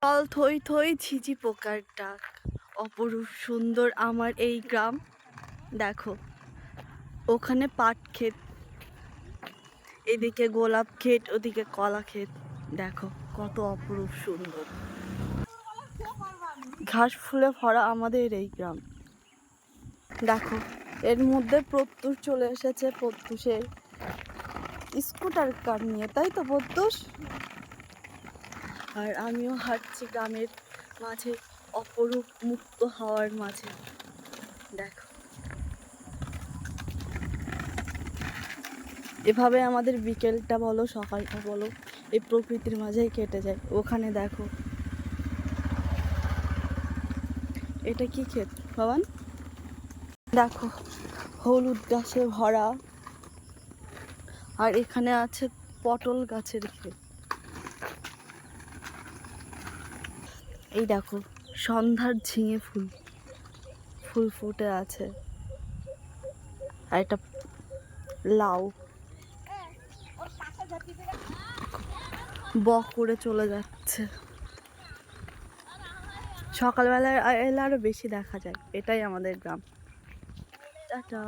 জল থই থই ঝিঝি পোকার ডাক, অপরূপ সুন্দর আমার এই গ্রাম। দেখো ওখানে পাট ক্ষেত, এদিকে গোলাপ ক্ষেত, ওদিকে কলা ক্ষেত। দেখো কত অপরূপ সুন্দর, ঘাস ফুলে ভরা আমাদের এই গ্রাম। দেখো এর মধ্যে প্রত্যুষ চলে এসেছে, প্রত্যুষের স্কুটার কার নিয়ে, তাই তো প্রত্যুষ? আর আমিও হাঁটছি গ্রামের মাঝে, অপরূপ মুক্ত হাওয়ার মাঝে। দেখো এভাবে আমাদের বিকেলটা বলো সকালটা বলো এই প্রকৃতির মাঝেই কেটে যায়। ওখানে দেখো এটা কি ক্ষেত বাবান? দেখো হলুদ গাছে ভরা, আর এখানে আছে পটল গাছের ক্ষেত। এই দেখো সন্ধ্যার ঝিঙে ফুল, ফুল ফুটে আছে, আর এটা লাউ। বক করে চলে যাচ্ছে, সকালবেলায় এলে আরো বেশি দেখা যায়। এটাই আমাদের গ্রাম। টাটা।